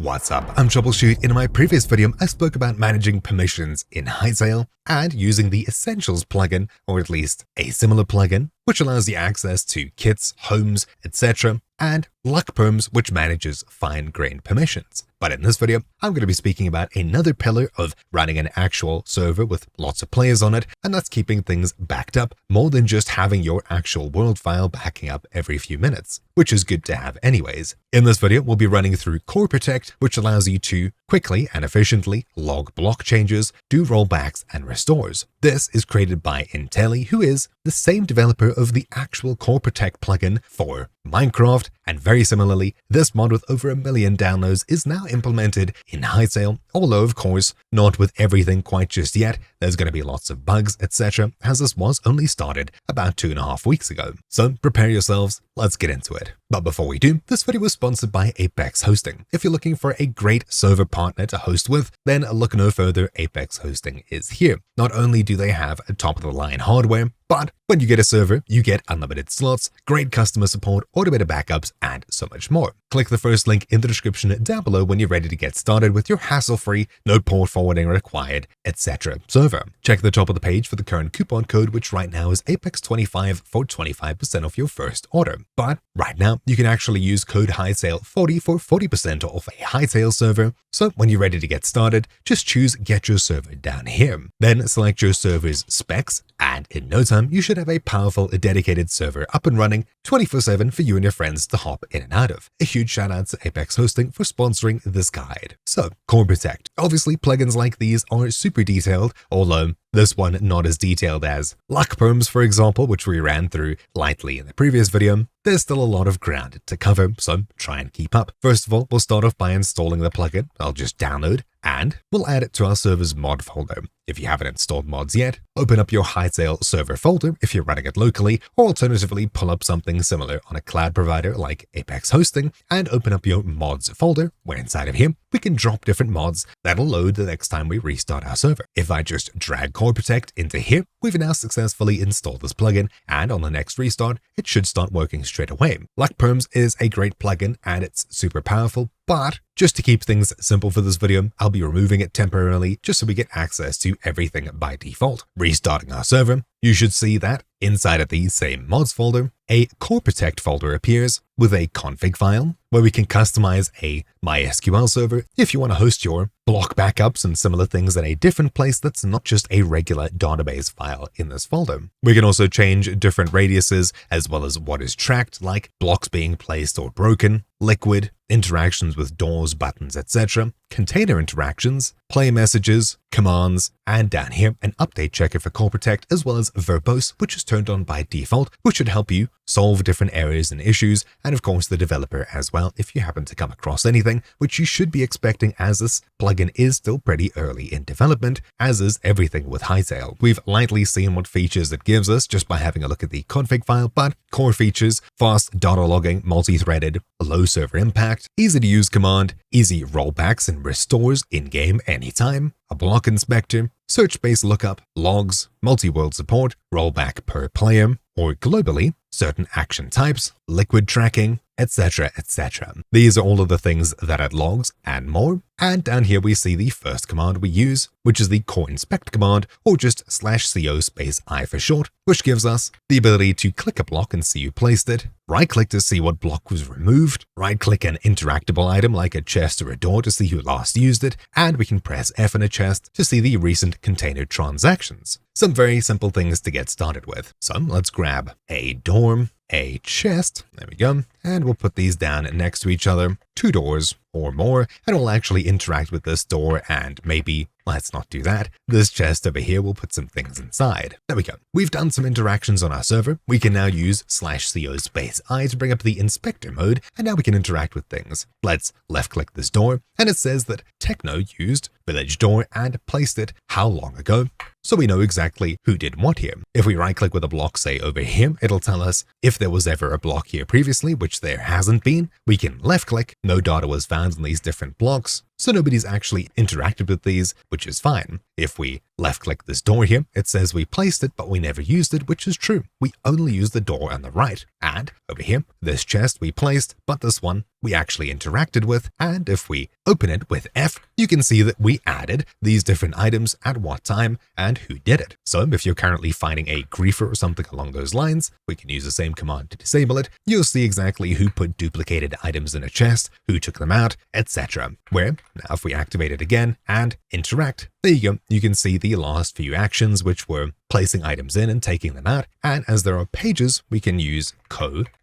What's up? I'm Troubleshoot. In my previous video, I spoke about managing permissions in Hytale and using the Essentials plugin, or at least a similar plugin, which allows you access to kits, homes, etc., and Lookup, which manages fine-grained permissions. But in this video, I'm going to be speaking about another pillar of running an actual server with lots of players on it, and that's keeping things backed up more than just having your actual world file backing up every few minutes, which is good to have anyways. In this video, we'll be running through CoreProtect, which allows you to quickly and efficiently log block changes, do rollbacks, and restores. This is created by Hytale, who is the same developer of the actual CoreProtect plugin for Minecraft, and very similarly, this mod with over 1 million downloads is now implemented in Hytale, although of course, not with everything quite just yet. There's going to be lots of bugs, etc., as this was only started about 2.5 weeks ago. So prepare yourselves, let's get into it. But before we do, this video was sponsored by Apex Hosting. If you're looking for a great server partner to host with, then look no further, Apex Hosting is here. Not only do they have top-of-the-line hardware, but when you get a server, you get unlimited slots, great customer support, automated backups, and so much more. Click the first link in the description down below when you're ready to get started with your hassle-free, no port forwarding required, etc. server. Check the top of the page for the current coupon code, which right now is APEX25 for 25% off your first order. But right now, you can actually use code Hytale40 for 40% off a Hytale server. So when you're ready to get started, just choose Get Your Server down here. Then select your server's specs, and in no time, you should have a powerful, dedicated server up and running 24/7 for you and your friends to hop in and out of. A huge shout out to Apex Hosting for sponsoring this guide. So, CoreProtect. Obviously, plugins like these are super detailed, although this one not as detailed as Lookup, for example, which we ran through lightly in the previous video. There's still a lot of ground to cover, so try and keep up. First of all, we'll start off by installing the plugin. I'll just download, and we'll add it to our server's mod folder. If you haven't installed mods yet, open up your Hytale server folder if you're running it locally, or alternatively pull up something similar on a cloud provider like Apex Hosting and open up your mods folder, where inside of here, we can drop different mods that'll load the next time we restart our server. If I just drag CoreProtect into here, we've now successfully installed this plugin, and on the next restart, it should start working straight away. Lookup is a great plugin and it's super powerful, but just to keep things simple for this video, I'll be removing it temporarily just so we get access to everything by default. Restarting our server, you should see that inside of the same mods folder, a CoreProtect folder appears with a config file where we can customize a MySQL server if you want to host your block backups and similar things in a different place that's not just a regular database file in this folder. We can also change different radiuses as well as what is tracked, like blocks being placed or broken, liquid, interactions with doors, buttons, etc., container interactions, play messages, commands, and down here, an update checker for CoreProtect, as well as verbose, which is turned on by default, which should help you solve different errors and issues, and of course the developer as well if you happen to come across anything, which you should be expecting as this plugin is still pretty early in development, as is everything with Hytale. We've lightly seen what features it gives us just by having a look at the config file, but core features, fast data logging, multi-threaded, low server impact, easy to use command, easy rollbacks and restores in-game anytime, a block inspector, search-based lookup, logs, multi-world support, rollback per player, or globally, certain action types, liquid tracking, etc., etc. These are all of the things that it logs and more. And down here we see the first command we use, which is the core inspect command, or just /co_i for short, which gives us the ability to click a block and see who placed it, right-click to see what block was removed, right-click an interactable item like a chest or a door to see who last used it, and we can press F in a chest to see the recent container transactions. Some very simple things to get started with. So let's grab a door, a chest, there we go, and we'll put these down next to each other, 2 doors or more, and we'll actually interact with this door and maybe, let's not do that, this chest over here will put some things inside. There we go. We've done some interactions on our server. We can now use /co_i to bring up the inspector mode, and now we can interact with things. Let's left click this door, and it says that Techno used village door and placed it how long ago, so we know exactly who did what here. If we right click with a block, say over here, it'll tell us if there was ever a block here previously, which there hasn't been. We can left click, no data was found on these different blocks, so nobody's actually interacted with these, which is fine. If we left-click this door here, it says we placed it, but we never used it, which is true. We only used the door on the right. And over here, this chest we placed, but this one we actually interacted with, and if we open it with F, you can see that we added these different items at what time and who did it. So if you're currently fighting a griefer or something along those lines, we can use the same command to disable it. You'll see exactly who put duplicated items in a chest, who took them out, etc. Where, now if we activate it again and interact, there you go, you can see the last few actions, which were placing items in and taking them out. And as there are pages, we can use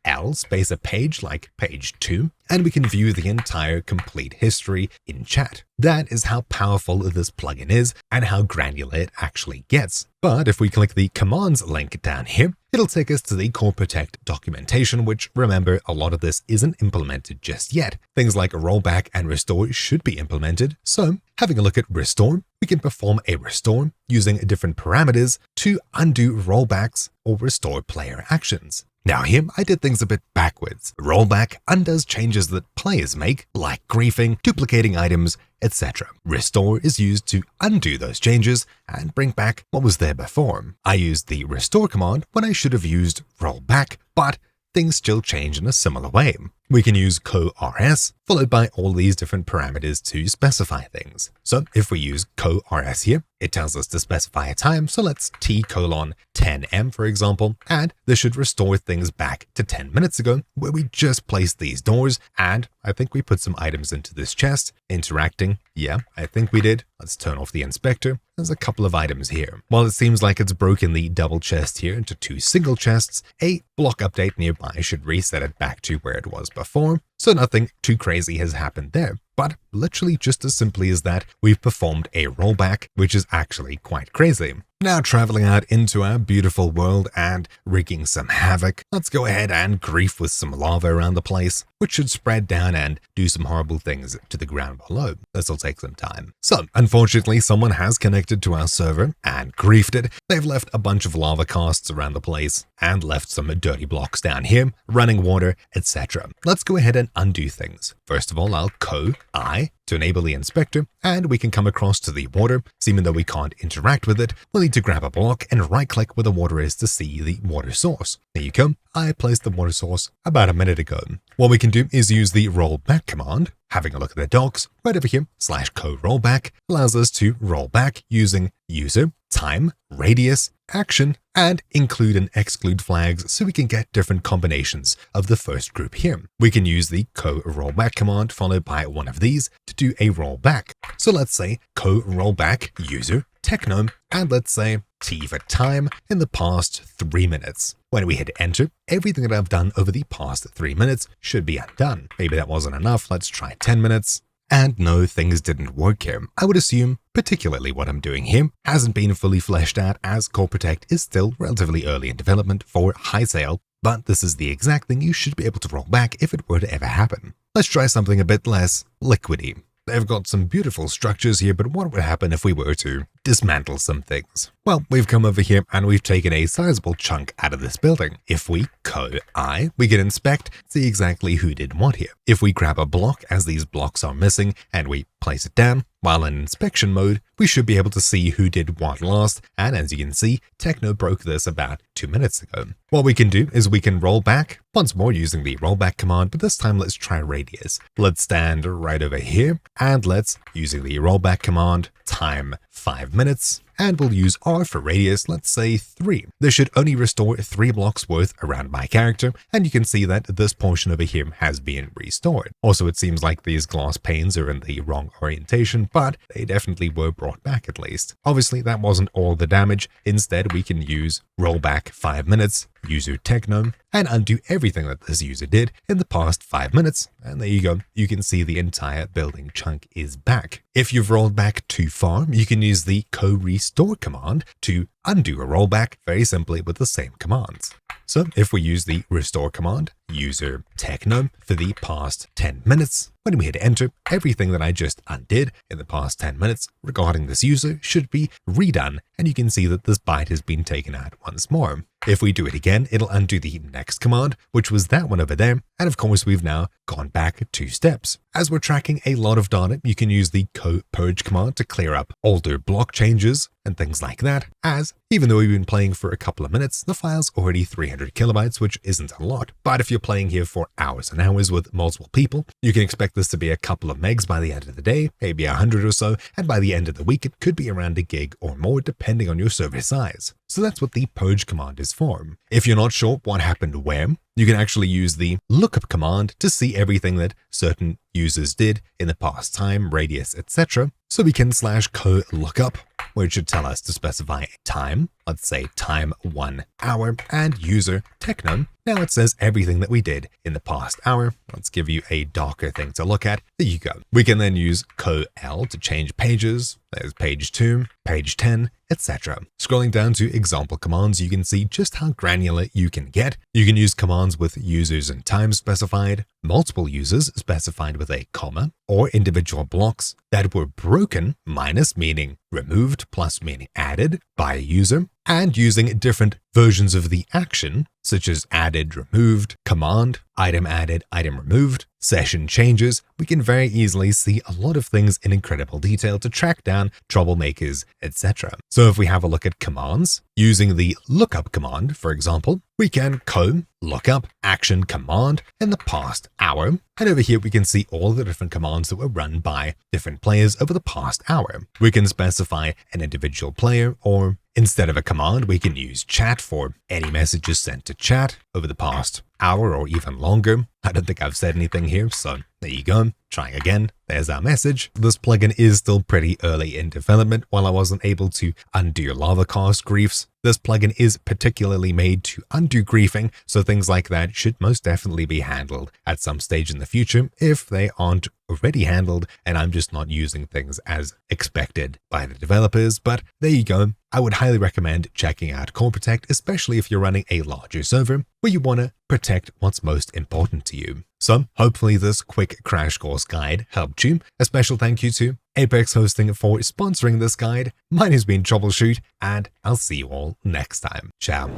L space a page like page 2, and we can view the entire complete history in chat. That is how powerful this plugin is and how granular it actually gets. But if we click the commands link down here, it'll take us to the CoreProtect documentation, which, remember, a lot of this isn't implemented just yet. Things like rollback and restore should be implemented. So having a look at restore, we can perform a restore using different parameters to undo rollbacks or restore player actions. Now here, I did things a bit backwards. Rollback undoes changes that players make, like griefing, duplicating items, etc. Restore is used to undo those changes and bring back what was there before. I used the restore command when I should have used rollback, but things still change in a similar way. We can use CoRS followed by all these different parameters to specify things. So if we use CoRS here, it tells us to specify a time. So let's T:10M, for example, and this should restore things back to 10 minutes ago where we just placed these doors. And I think we put some items into this chest, interacting. Yeah, I think we did. Let's turn off the inspector. There's a couple of items here. While it seems like it's broken the double chest here into 2 single chests, a block update nearby should reset it back to where it was before. So nothing too crazy has happened there. But literally just as simply as that, we've performed a rollback, which is actually quite crazy. Now traveling out into our beautiful world and wreaking some havoc, let's go ahead and grief with some lava around the place, which should spread down and do some horrible things to the ground below. This will take some time. So, unfortunately, someone has connected to our server and griefed it. They've left a bunch of lava casts around the place and left some dirty blocks down here, running water, etc. Let's go ahead and undo things. First of all, I'll I to enable the inspector, and we can come across to the water. Seeming that we can't interact with it, we'll need to grab a block and right-click where the water is to see the water source. There you go. I placed the water source about a minute ago. What we can do is use the rollback command. Having a look at the docs, right over here, /co-rollback allows us to roll back using user, time, radius, action, and include and exclude flags so we can get different combinations of the first group here. We can use the co-rollback command followed by one of these to do a rollback. So let's say co-rollback user, techno, and let's say T for time in the past 3 minutes. When we hit enter, everything that I've done over the past 3 minutes should be undone. Maybe that wasn't enough. Let's try 10 minutes. And no, things didn't work here. I would assume, particularly what I'm doing here, hasn't been fully fleshed out as CoreProtect is still relatively early in development for Hytale, but this is the exact thing you should be able to roll back if it were to ever happen. Let's try something a bit less liquidy. They've got some beautiful structures here, but what would happen if we were to dismantle some things? Well, we've come over here and we've taken a sizable chunk out of this building. If we I, we can inspect, see exactly who did what here. If we grab a block as these blocks are missing and we place it down, while in inspection mode, we should be able to see who did what last, and as you can see, Techno broke this about 2 minutes ago. What we can do is we can roll back, once more using the rollback command, but this time let's try radius. Let's stand right over here, and let's, using the rollback command, time 5 minutes, and we'll use R for radius, let's say 3. This should only restore 3 blocks worth around my character, and you can see that this portion over here has been restored. Also, it seems like these glass panes are in the wrong orientation, but they definitely were brought back at least. Obviously, that wasn't all the damage. Instead, we can use rollback 5 minutes, user techno, and undo everything that this user did in the past 5 minutes. And there you go. You can see the entire building chunk is back. If you've rolled back too far, you can use the co-restore command to undo a rollback very simply with the same commands. So if we use the restore command, user techno, for the past 10 minutes, when we hit enter, everything that I just undid in the past 10 minutes regarding this user should be redone, and you can see that this byte has been taken out once more. If we do it again, it'll undo the next command, which was that one over there, And of course, we've now gone back 2 steps. As we're tracking a lot of data, you can use the Purge command to clear up older block changes and things like that, as even though we've been playing for a couple of minutes, the file's already 300 kilobytes, which isn't a lot. But if you're playing here for hours and hours with multiple people, you can expect this to be a couple of megs by the end of the day, maybe 100 or so, and by the end of the week, it could be around a gig or more, depending on your server size. So that's what the Purge command is for. If you're not sure what happened where, you can actually use the Lookup command to see everything that certain users did in the past time, radius, etc. So we can /co-lookup, where it should tell us to specify time, let's say time 1 hour, and user technum. Now it says everything that we did in the past hour. Let's give you a darker thing to look at. There you go. We can then use co-l to change pages. There's page 2, page 10, etc. Scrolling down to example commands, you can see just how granular you can get. You can use commands with users and time specified, multiple users specified with a comma, or individual blocks that were broken, minus meaning removed, plus meaning added by a user, and using different versions of the action, such as added, removed, command, item added, item removed, session changes. We can very easily see a lot of things in incredible detail to track down troublemakers, etc. So if we have a look at commands, using the lookup command, for example, we can lookup action command in the past hour. And over here, we can see all the different commands that were run by different players over the past hour. We can specify an individual player, or instead of a command, we can use chat for any messages sent to chat over the past hour or even longer. I don't think I've said anything here, so there you go. Trying again. There's our message. This plugin is still pretty early in development. While I wasn't able to undo lava cast griefs, this plugin is particularly made to undo griefing, so things like that should most definitely be handled at some stage in the future if they aren't already handled and I'm just not using things as expected by the developers. But there you go. I would highly recommend checking out CoreProtect, especially if you're running a larger server where you want to protect what's most important to you. So hopefully this quick crash course guide helped you. A special thank you to Apex Hosting for sponsoring this guide. Mine has been Troubleshoot, and I'll see you all next time. Ciao.